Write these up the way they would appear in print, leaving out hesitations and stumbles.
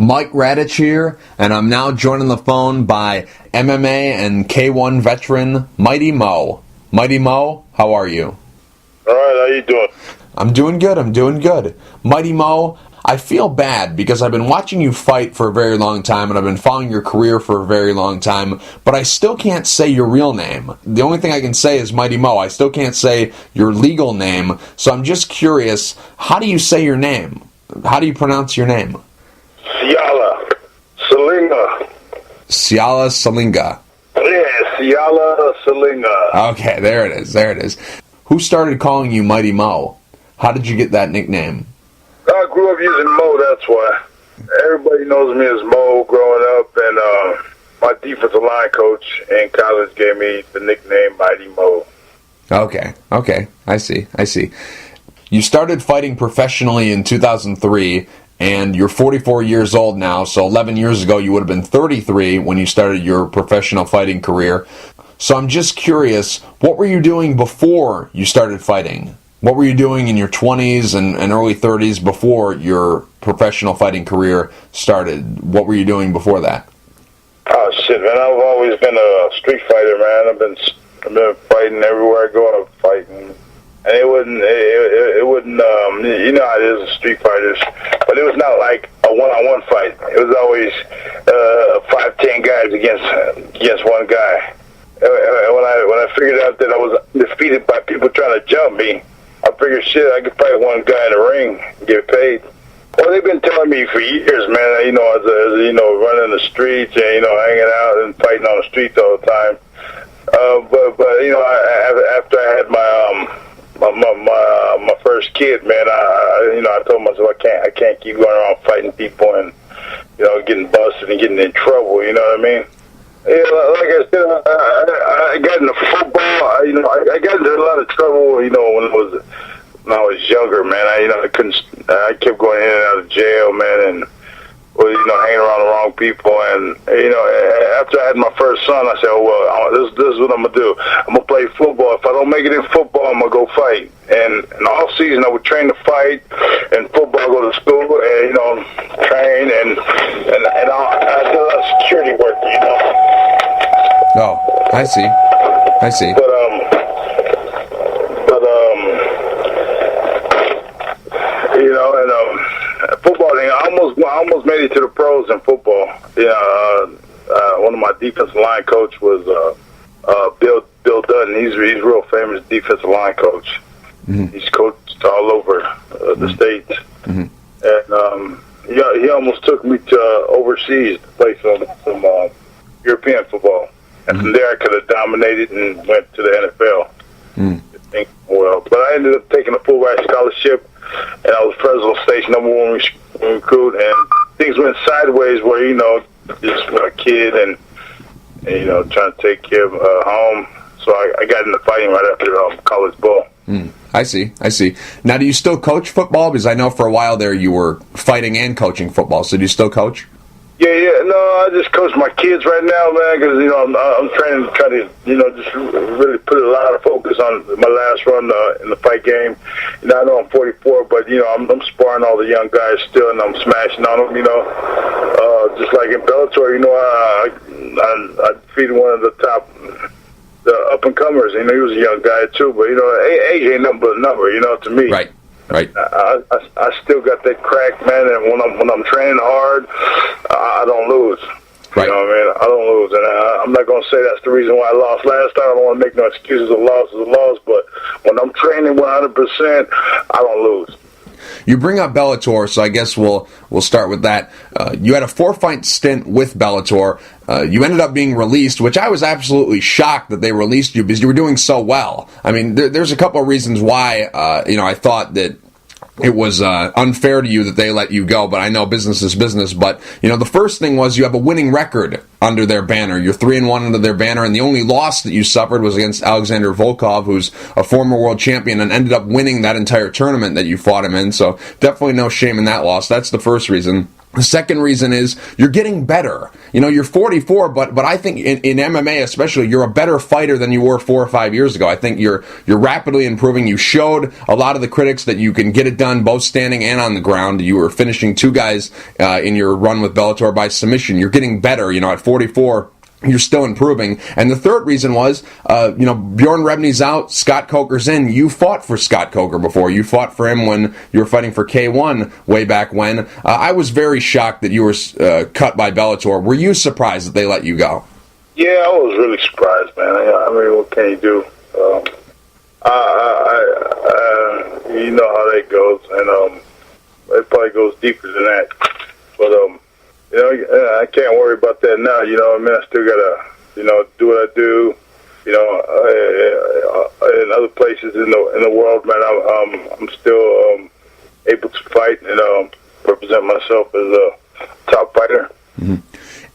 Mike Radich here, and I'm now joined on the phone by MMA and K1 veteran Mighty Mo. Mighty Mo, how are you? All right, how you doing? I'm doing good. Mighty Mo, I feel bad because I've been watching you fight for a very long time, and I've been following your career for a very long time, but I still can't say your real name. The only thing I can say is Mighty Mo. I still can't say your legal name, so I'm just curious, how do you say your name? How do you pronounce your name? Siala Salinga. Siala Salinga. Yeah, Siala Salinga. Okay, there it is. Who started calling you Mighty Mo? How did you get that nickname? I grew up using Mo, that's why. Everybody knows me as Mo growing up, and my defensive line coach in college gave me the nickname Mighty Mo. Okay, I see. You started fighting professionally in 2003, and you're 44 years old now, so 11 years ago you would have been 33 when you started your professional fighting career. So I'm just curious, what were you doing before you started fighting? What were you doing in your 20s and early 30s before your professional fighting career started? What were you doing before that? Oh, shit, man, I've always been a street fighter, man. I've been fighting everywhere I go, I'm fighting. And it wouldn't, you know how it is with street fighters, but it was not like a one-on-one fight. It was always 5-10 guys against one guy. And when I figured out that I was defeated by people trying to jump me, I figured, shit, I could fight one guy in the ring and get paid. Well, they've been telling me for years, man, you know, as running the streets and, hanging out and fighting on the streets all the time. But after I had my first kid, man, I told myself I can't keep going around fighting people and, getting busted and getting in trouble, you know what I mean? Yeah, like I said, I got into football. I got into a lot of trouble, when I was younger, man. I kept going in and out of jail, man, and hanging around the wrong people. And after I had my first son, I said, this is what I'm gonna do. I'm gonna play football. If I don't make it in football, I'm gonna go fight. And all season, I would train to fight, and football, go to school, and train, and I did a lot of security work, Oh, I see. Football thing, I almost made it to the pros in football. One of my defensive line coach was Bill Dutton. He's real famous defensive line coach. Mm-hmm. He's coached all over the states, and he almost took me to overseas to play some European football. And from there, I could have dominated and went to the NFL. Well, but I ended up taking a full ride scholarship, and I was Fresno State's #1 recruit, and things went sideways where, just a kid and trying to take care of home. So I got into fighting right after college ball. I see. Now, do you still coach football? Because I know for a while there you were fighting and coaching football. So do you still coach? Yeah. No, I just coach my kids right now, man, because, I'm trying to kind of, just really put a lot of focus on my last run in the fight game. I know I'm 44, but, I'm sparring all the young guys still, and I'm smashing on them, just like in Bellator, I defeated one of the top up-and-comers. He was a young guy, too, but, age ain't nothing but a number, to me. Right. I still got that crack, man, and when I'm training hard, I don't lose. Right. You know what I mean? I don't lose, and I'm not going to say that's the reason why I lost last time. I don't want to make no excuses. A loss is a loss, but when I'm training 100%, I don't lose. You bring up Bellator, so I guess we'll start with that. You had a 4-fight stint with Bellator. You ended up being released, which I was absolutely shocked that they released you because you were doing so well. I mean, there's a couple of reasons why I thought that it was unfair to you that they let you go, but I know business is business. But, the first thing was you have a winning record under their banner. You're 3-1 under their banner, and the only loss that you suffered was against Alexander Volkov, who's a former world champion, and ended up winning that entire tournament that you fought him in. So definitely no shame in that loss. That's the first reason. The second reason is you're getting better. You're 44, but I think in MMA especially, you're a better fighter than you were 4 or 5 years ago. I think you're rapidly improving. You showed a lot of the critics that you can get it done both standing and on the ground. You were finishing 2 guys in your run with Bellator by submission. You're getting better. At 44. You're still improving. And the third reason was, Bjorn Rebney's out, Scott Coker's in. You fought for Scott Coker before. You fought for him when you were fighting for K1 way back when. I was very shocked that you were cut by Bellator. Were you surprised that they let you go? Yeah, I was really surprised, man. I mean, what can you do? You know how that goes, and it probably goes deeper than that. But I can't worry about that now. I still gotta, do what I do. In other places in the world, man, I'm still able to fight and represent myself as a top fighter. Mm-hmm.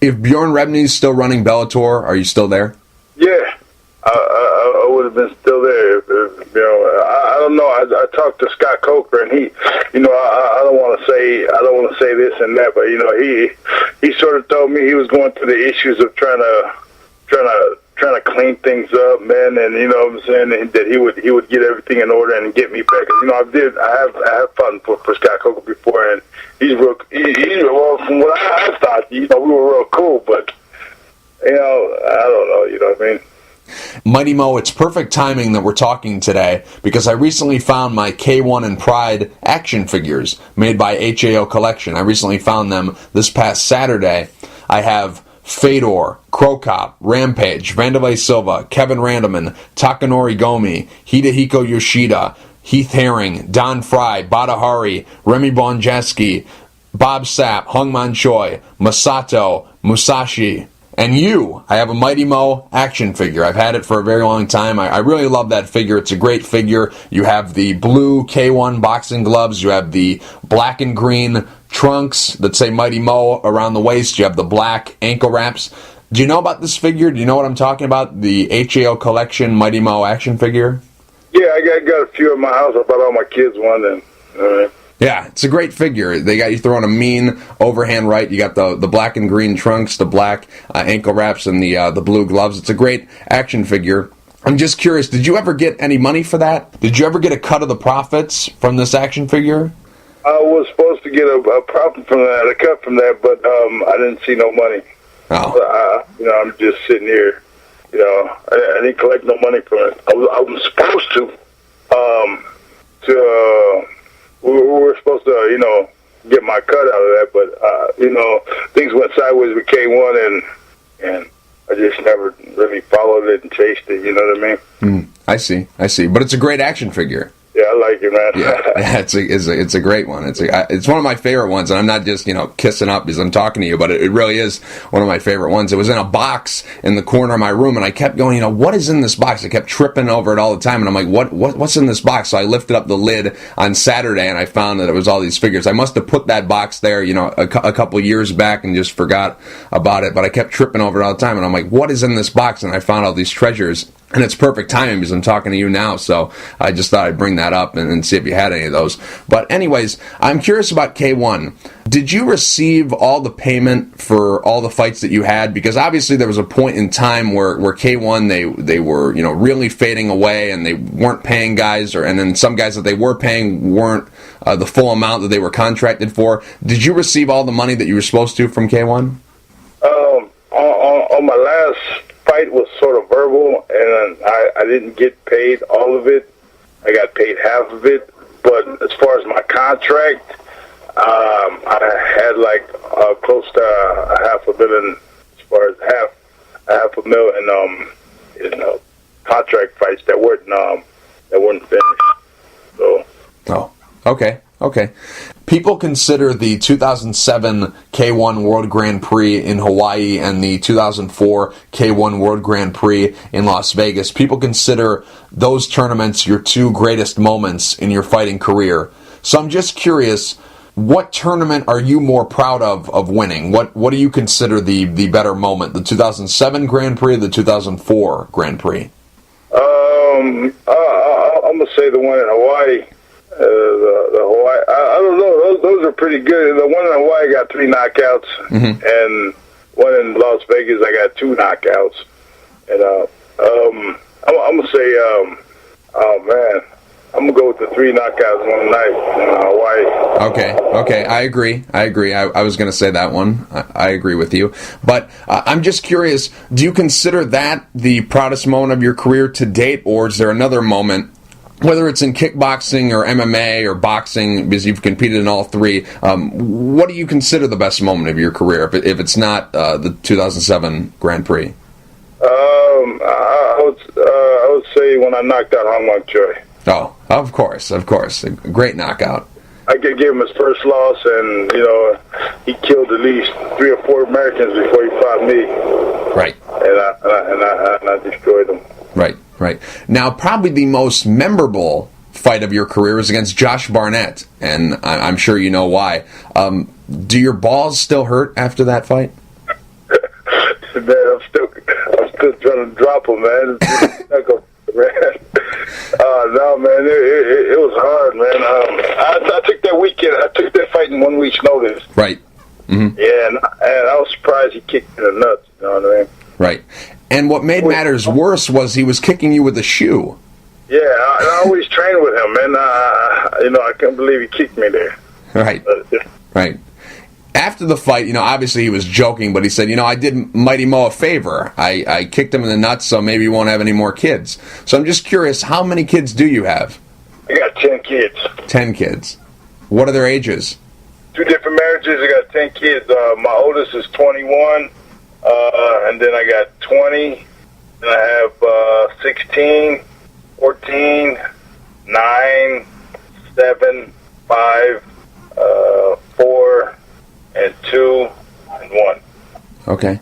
If Bjorn Rebney's still running Bellator, are you still there? Yeah, I would have been still there. I don't know. I talked to Scott Coker, and he, I don't want to say this and that, but he sort of told me he was going through the issues of trying to clean things up, man, and what I'm saying, that he would get everything in order and get me back. I have fought for Scott Coker before, and he's real. Well, from what I thought, we were real cool, but I don't know. You know what I mean? Mighty Mo, it's perfect timing that we're talking today because I recently found my K1 and Pride action figures made by HAO Collection. I recently found them this past Saturday. I have Fedor, Krokop, Rampage, Vanderlei Silva, Kevin Randleman, Takanori Gomi, Hidehiko Yoshida, Heath Herring, Don Fry, Bada Hari, Remy Bonjeski, Bob Sapp, Hungman Choi, Masato, Musashi, and you. I have a Mighty Mo action figure. I've had it for a very long time. I really love that figure. It's a great figure. You have the blue K1 boxing gloves. You have the black and green trunks that say Mighty Mo around the waist. You have the black ankle wraps. Do you know about this figure? Do you know what I'm talking about? The HAO Collection Mighty Mo action figure? Yeah, I got a few in my house. I bought all my kids one. And yeah, it's a great figure. They got you throwing a mean overhand right. You got the black and green trunks, the black ankle wraps, and the blue gloves. It's a great action figure. I'm just curious, did you ever get any money for that? Did you ever get a cut of the profits from this action figure? I was supposed to get a profit from that, a cut from that, but I didn't see no money. Oh. I'm just sitting here. I didn't collect no money from it. I was supposed to. We were supposed to, get my cut out of that, but things went sideways with K1, and I just never really followed it and chased it. You know what I mean? I see. But it's a great action figure. Yeah, I like it, man. Yeah, it's a great one. It's one of my favorite ones, and I'm not just kissing up because I'm talking to you, but it really is one of my favorite ones. It was in a box in the corner of my room, and I kept going, what is in this box? I kept tripping over it all the time, and I'm like, what's in this box? So I lifted up the lid on Saturday, and I found that it was all these figures. I must have put that box there, a couple years back, and just forgot about it. But I kept tripping over it all the time, and I'm like, what is in this box? And I found all these treasures. And it's perfect timing because I'm talking to you now, so I just thought I'd bring that up and see if you had any of those. But anyways, I'm curious about K1. Did you receive all the payment for all the fights that you had? Because obviously there was a point in time where K1 they were really fading away and they weren't paying guys, and then some guys that they were paying weren't the full amount that they were contracted for. Did you receive all the money that you were supposed to from K1? On my last fight was sort of verbal, and I didn't get paid all of it. I got paid half of it, but as far as my contract, I had like close to $500,000 as far as $500,000 in contract fights that weren't finished. So. Oh, okay. People consider the 2007 K1 World Grand Prix in Hawaii and the 2004 K1 World Grand Prix in Las Vegas. People consider those tournaments your two greatest moments in your fighting career. So I'm just curious, what tournament are you more proud of winning? What do you consider the better moment, the 2007 Grand Prix or the 2004 Grand Prix? I'm going to say the one in Hawaii. The Hawaii, I don't know. Those are pretty good. The one in Hawaii got 3 knockouts, and one in Las Vegas I got 2 knockouts. And I'm gonna say, oh man, I'm gonna go with the 3 knockouts one night in Hawaii. Okay, I agree. I was gonna say that one. I agree with you. But I'm just curious, do you consider that the proudest moment of your career to date, or is there another moment, whether it's in kickboxing or MMA or boxing, because you've competed in all 3, what do you consider the best moment of your career, if it's not the 2007 Grand Prix? I would say when I knocked out Hong Wang Choi. Oh, of course. A great knockout. I gave him his first loss, and, he killed at least 3 or 4 Americans before he fought me. Right. And I destroyed him. Right. Now, probably the most memorable fight of your career is against Josh Barnett, and I'm sure you know why. Do your balls still hurt after that fight? Man, I'm still trying to drop him, man. No, man, it was hard, man. I took that weekend. I took that fight in 1 week's notice. Right. Mm-hmm. Yeah, and I was surprised he kicked me in the nuts. You know what I mean? Right. And what made matters worse was he was kicking you with a shoe. Yeah, I always trained with him, man. I can't believe he kicked me there. Right. After the fight, obviously he was joking, but he said, I did Mighty Mo a favor. I kicked him in the nuts, so maybe he won't have any more kids. So I'm just curious, how many kids do you have? I got 10 kids. 10 kids. What are their ages? 2 different marriages. I got 10 kids. My oldest is 21, and then I got 20, and I have 16, 14, 9, 7, 5, 4, and 2, and 1. Okay.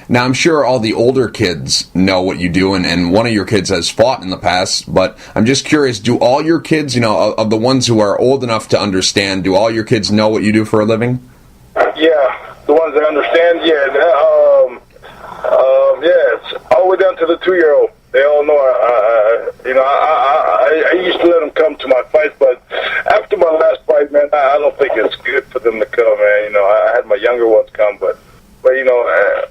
Now, I'm sure all the older kids know what you do, and one of your kids has fought in the past, but I'm just curious, do all your kids, of the ones who are old enough to understand, do all your kids know what you do for a living? Yeah, the ones that understand, yeah. It's all the way down to the 2-year-old. They all know. I used to let them come to my fights, but after my last fight, man, I don't think it's good for them to come, man. I had my younger ones come, but when I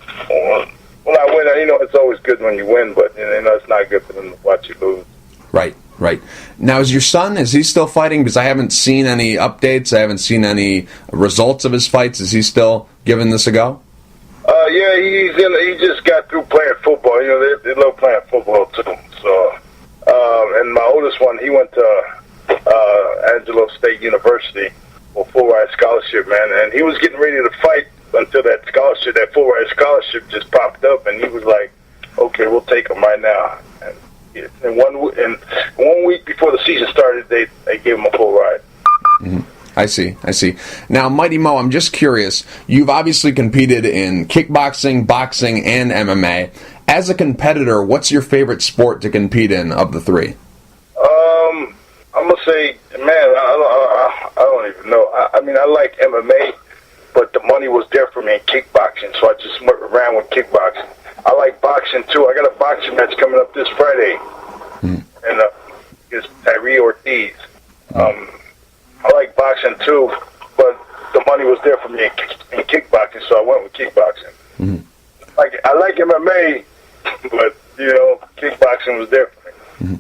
win, it's always good when you win, but it's not good for them to watch you lose. Right. Now, is your son, is he still fighting? Because I haven't seen any updates. I haven't seen any results of his fights. Is he still giving this a go? Yeah, he just got through playing football. They love playing football too. So, and my oldest one, he went to Angelo State University for full ride scholarship, man. And he was getting ready to fight until that full ride scholarship just popped up, and he was like, "Okay, we'll take him right now." And 1 week before the season started, they gave him a full ride. Mm-hmm. I see. Now, Mighty Mo, I'm just curious. You've obviously competed in kickboxing, boxing, and MMA. As a competitor, what's your favorite sport to compete in of the 3? I'm gonna say, man, I don't even know. I like MMA, but the money was there for me in kickboxing, so I just ran with kickboxing. I like boxing too. I got a boxing match coming up this Friday, and it's Tyree Ortiz. I like boxing too, but the money was there for me in kickboxing, so I went with kickboxing. Mm-hmm. I like MMA, but kickboxing was there for me. Mm-hmm.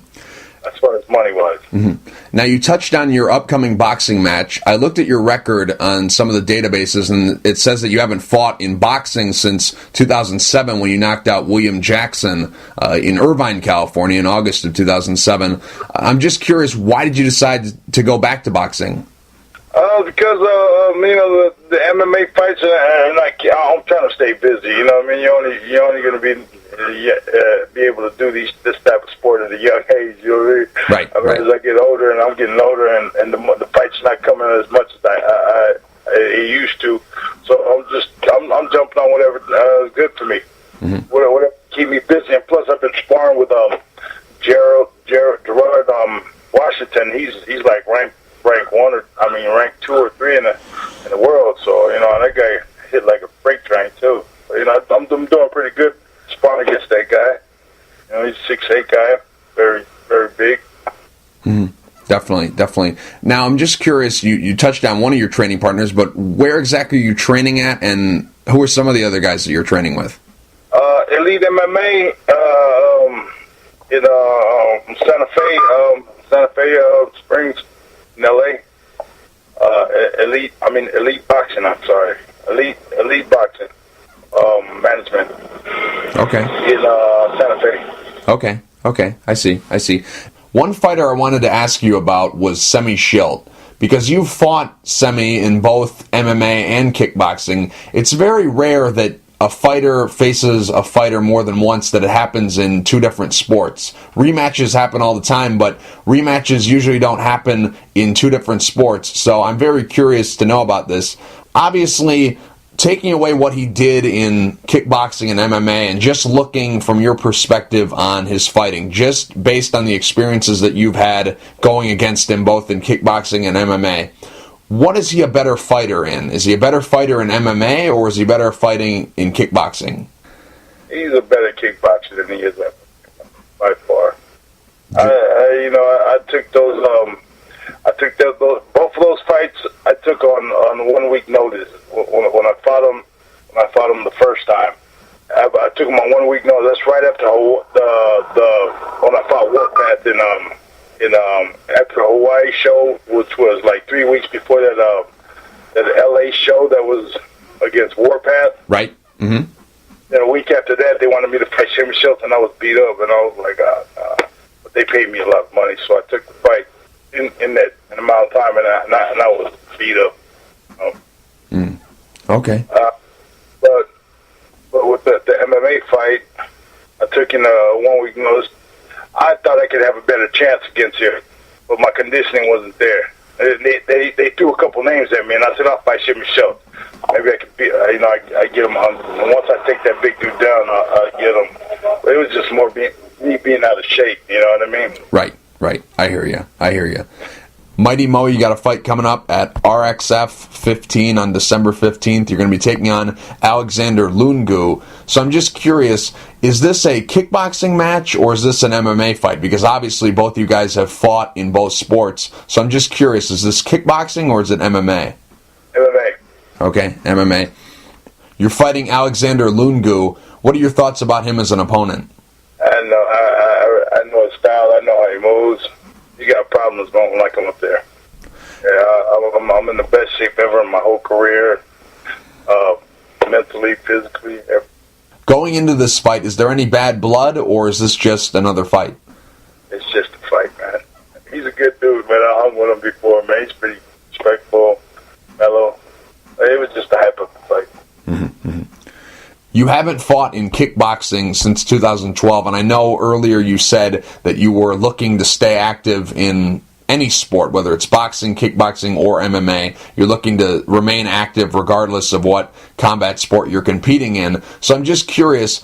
As far as money was. Mm-hmm. Now, you touched on your upcoming boxing match. I looked at your record on some of the databases, and it says that you haven't fought in boxing since 2007 when you knocked out William Jackson in Irvine, California in August of 2007. I'm just curious, why did you decide to go back to boxing? Because the MMA fights, and I'm trying to stay busy. You're only going to be able to do this type of sport at a young age. Right. As I get older, and I'm getting older, and the fight's not coming as much as I used to. So I'm jumping on whatever is good for me. Mm-hmm. Whatever keep me busy. And plus, I've been sparring with Gerard Washington. He's like rank 2 or 3 in the world. So that guy hit like a freight train too. But, I'm doing pretty good sparring against that guy. He's a 6'8" guy, very very big. Mm-hmm. definitely. Now, I'm just curious, you touched on one of your training partners, but where exactly are you training at, and who are some of the other guys that you're training with? Elite MMA in Santa Fe Springs in LA. Elite Boxing, I'm sorry. Elite Boxing Management. Okay. In Santa Fe. Okay. I see. One fighter I wanted to ask you about was Semi Schilt. Because you've fought Semi in both MMA and kickboxing, it's very rare that a fighter faces a fighter more than once, that it happens in two different sports. Rematches happen all the time, but rematches usually don't happen in two different sports. So I'm very curious to know about this. Obviously, taking away what he did in kickboxing and MMA and just looking from your perspective on his fighting, just based on the experiences that you've had going against him both in kickboxing and MMA, what is he a better fighter in? Is he a better fighter in MMA, or is he better fighting in kickboxing? He's a better kickboxer than he is by far. I took those. Both of those fights I took on 1 week notice. When I fought him the first time, I took him on 1 week notice. That's right after when I fought Warpath after the Hawaii show, which was like 3 weeks before that LA show that was against Warpath. Right. Mm-hmm. Then a week after that, they wanted me to fight Jimmy Shelton, and I was beat up, and I was like, but they paid me a lot of money, so I took the fight in that amount of time, and I was beat up. Okay. But with the MMA fight, I took in a 1 week notice. I thought I could have a better chance against him, but my conditioning wasn't there. They threw a couple names at me, and I said, I'll fight Jimmy Shelton. Maybe I could I get him on. And once I take that big dude down, I'll get him. But it was just more me being out of shape, you know what I mean? Right. I hear you. Mighty Mo, you got a fight coming up at RXF 15 on December 15th. You're going to be taking on Alexander Lungu. So I'm just curious, is this a kickboxing match or is this an MMA fight? Because obviously both you guys have fought in both sports. So I'm just curious, is this kickboxing or is it MMA? MMA. Okay, MMA. You're fighting Alexander Lungu. What are your thoughts about him as an opponent? I know his style. I know how he moves. You got problems, don't like him up there. Yeah, I'm in the best shape ever in my whole career, mentally, physically. Going into this fight, is there any bad blood, or is this just another fight? It's just a fight, man. He's a good dude, man. I hung with him before, man. He's pretty respectful, mellow. It was just a hype of the fight. Mm-hmm. You haven't fought in kickboxing since 2012, and I know earlier you said that you were looking to stay active in any sport, whether it's boxing, kickboxing, or MMA. You're looking to remain active regardless of what combat sport you're competing in. So I'm just curious,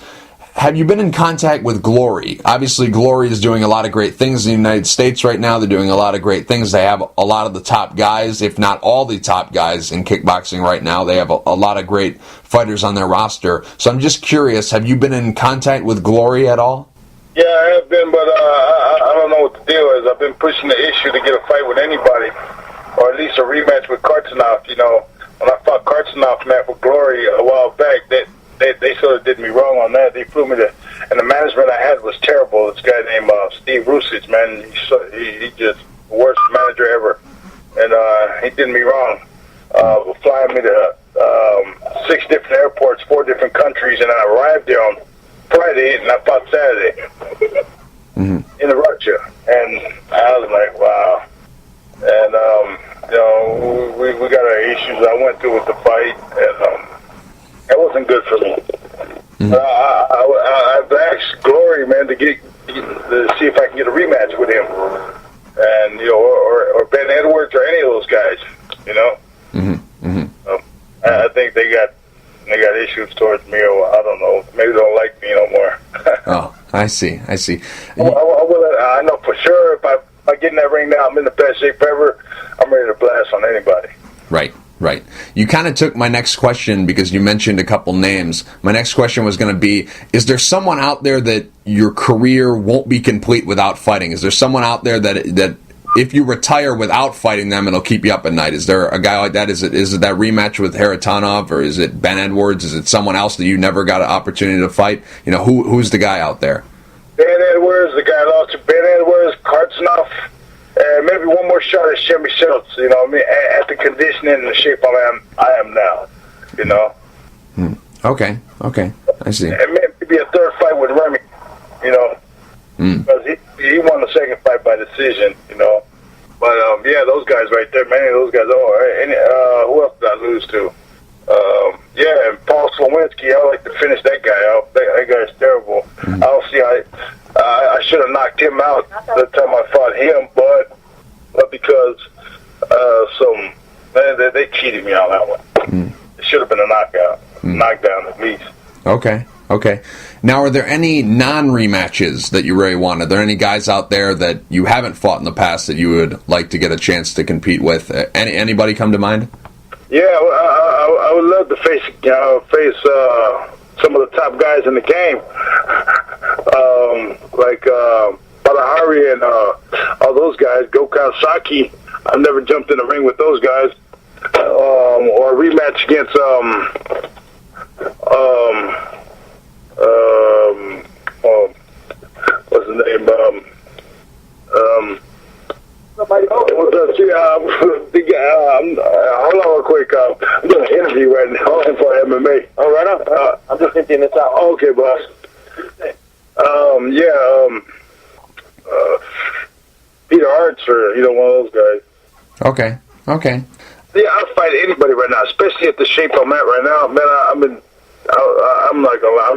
have you been in contact with Glory? Obviously, Glory is doing a lot of great things in the United States right now. They're doing a lot of great things. They have a lot of the top guys, if not all the top guys in kickboxing right now. They have a lot of great fighters on their roster. So I'm just curious, have you been in contact with Glory at all? Yeah, I have been, but I don't know what the deal is. I've been pushing the issue to get a fight with anybody, or at least a rematch with Kartsanov. You know, when I fought Kartsanov, man, with Glory a while back, they sort of did me wrong on that. They flew me to, and the management I had was terrible. This guy named Steve Rusich, man, he just the worst manager ever, and he did me wrong, flying me to 6 different airports, 4 different countries, and I arrived there on Friday, and I fought Saturday in Russia, and I was like, wow. And we got our issues. I went through with the fight, and that wasn't good for me. I've asked Glory, man, to see if I can get a rematch with him, and or Ben Edwards or any of those guys, you know. I think they got issues towards me, or I don't know. Maybe they don't like me no more. Oh, I see. I know for sure if I get in that ring now, I'm in the best shape ever. I'm ready to blast on anybody. Right. You kind of took my next question because you mentioned a couple names. My next question was going to be, is there someone out there that your career won't be complete without fighting? Is there someone out there that if you retire without fighting them, it'll keep you up at night. Is there a guy like that? Is it that rematch with Haratonov, or is it Ben Edwards? Is it someone else that you never got an opportunity to fight? Who's the guy out there? Ben Edwards, the guy lost to Ben Edwards, Kartsnoff, and maybe one more shot at Shemmy Schultz. At the conditioning and the shape I am now. Okay, I see. And maybe a third fight with Remy. Because he won the second fight by decision. But those guys right there, many of those guys. Who else did I lose to? And Paul Slowinski. I like to finish that guy out. That guy's terrible. I don't see. I should have knocked him out the time I fought him, but because they cheated me on that one. It should have been a knockdown at least. Okay. Now, are there any non-rematches that you really want? Are there any guys out there that you haven't fought in the past that you would like to get a chance to compete with? Anybody come to mind? Yeah, I would love to face some of the top guys in the game, like Badahari and all those guys. Go Kawasaki. I've never jumped in the ring with those guys, or a rematch against what's his name? Hold on real quick. I'm doing an interview right now for MMA. Oh, right on. I'm just emptying this out. Okay, boss. Peter Arts or one of those guys. Okay. Yeah, I'll fight anybody right now, especially at the shape I'm at right now. Man, I'm in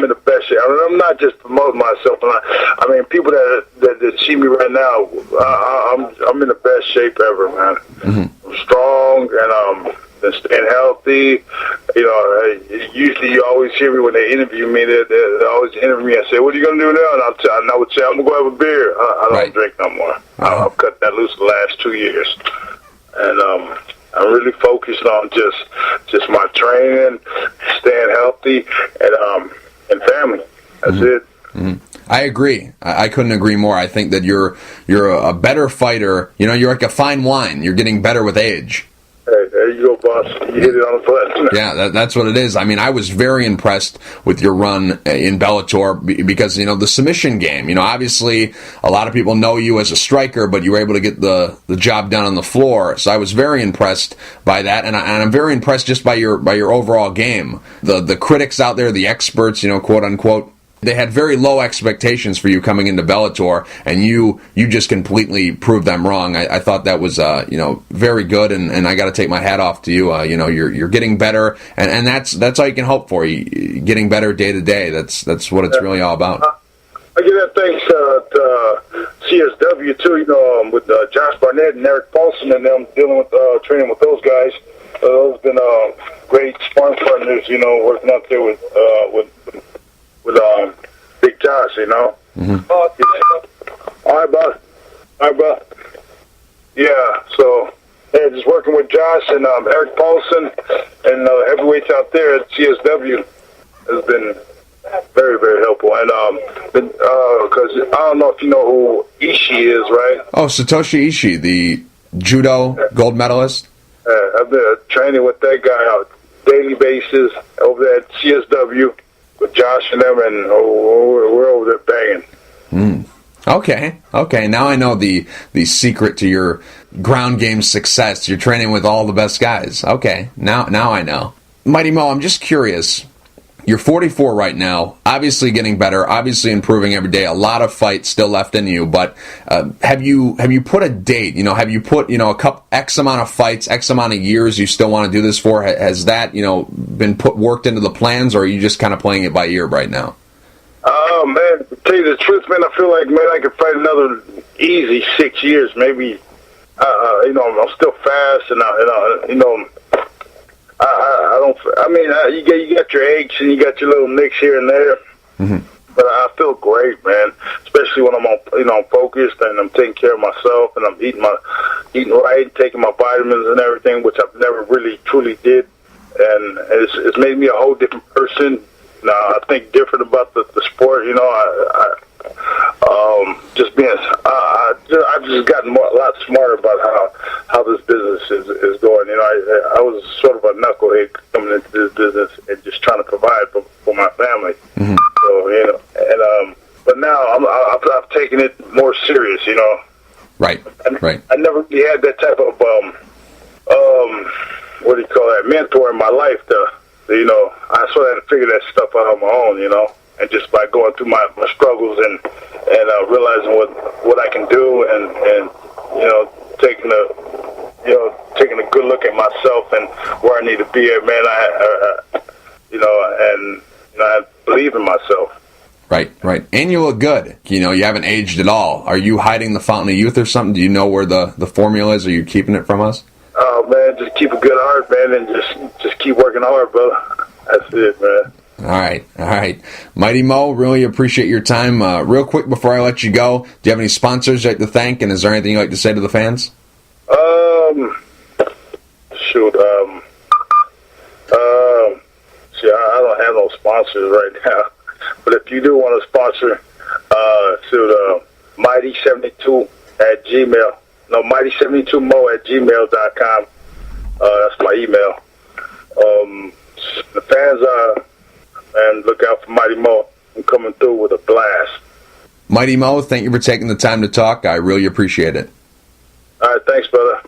the best shape. I'm not just promoting myself. People that see me right now, I'm in the best shape ever, man. I'm strong and staying healthy. Usually you always hear me when they interview me. They always interview me and say, "What are you gonna do now?" And I would say, "I'm gonna go have a beer." I don't drink no more. I've cut that loose the last 2 years, and I'm really focused on just my training, staying healthy, and family. That's it. I agree. I couldn't agree more. I think that you're a better fighter. You're like a fine wine. You're getting better with age. Hey, there you go, boss. You hit it on the foot. Yeah, that's what it is. I was very impressed with your run in Bellator because, the submission game. Obviously, a lot of people know you as a striker, but you were able to get the job done on the floor. So I was very impressed by that, and I'm very impressed just by your overall game. The critics out there, the experts, quote unquote, they had very low expectations for you coming into Bellator, and you just completely proved them wrong. I thought that was very good, and I got to take my hat off to you. You're getting better, and that's all you can hope for. You getting better day to day. That's what it's really all about. I give that thanks to CSW too. With Josh Barnett and Eric Paulson and them dealing with training with those guys. Those have been great sparring partners. Working out there with Big Josh, All right, boss. Yeah, so just working with Josh and Eric Paulson and heavyweights out there at CSW has been very, very helpful. And because I don't know if you know who Ishii is, right? Oh, Satoshi Ishii, the judo gold medalist. I've been training with that guy on a daily basis over there at CSW. With Josh and them, and we're over there banging. Okay. Now I know the secret to your ground game success. You're training with all the best guys. Okay, now I know. Mighty Mo, I'm just curious. You're 44 right now, obviously getting better, obviously improving every day. A lot of fight still left in you, but have you put a date? Have you put a couple X amount of fights, X amount of years you still want to do this for? Has that been worked into the plans, or are you just kind of playing it by ear right now? Oh man, to tell you the truth, man, I feel like I could fight another easy 6 years, maybe. I'm still fast, and I don't. You got your aches and you got your little nicks here and there, but I feel great, man. Especially when I'm on, focused and I'm taking care of myself and I'm eating right, taking my vitamins and everything, which I've never really truly did, and it's made me a whole different person. Now I think different about the sport. Just being, I've just gotten a lot smarter about how this business is going. You know, I was sort of a knucklehead coming into this business and just trying to provide for my family. Mm-hmm. So, you know, and but now I've taken it more serious. You know, right. I never really had that type of what do you call that, mentor in my life. You know, I sort of had to figure that stuff out on my own. You know. And just by going through my struggles and realizing what I can do and you know taking a good look at myself and where I need to be at, man, I believe in myself. Right. And you look good. You know, you haven't aged at all. Are you hiding the fountain of youth or something? Do you know where the formula is? Are you keeping it from us? Oh man, just keep a good heart, man, and just keep working hard, brother. That's it, man. All right. Mighty Mo, really appreciate your time. Real quick before I let you go, do you have any sponsors you'd like to thank, and is there anything you'd like to say to the fans? I don't have no sponsors right now, but if you do want to sponsor, Mighty72 at Gmail. No, Mighty72mo@gmail.com. That's my email. The fans and look out for Mighty Mo. I'm coming through with a blast. Mighty Mo, thank you for taking the time to talk. I really appreciate it. All right, thanks, brother.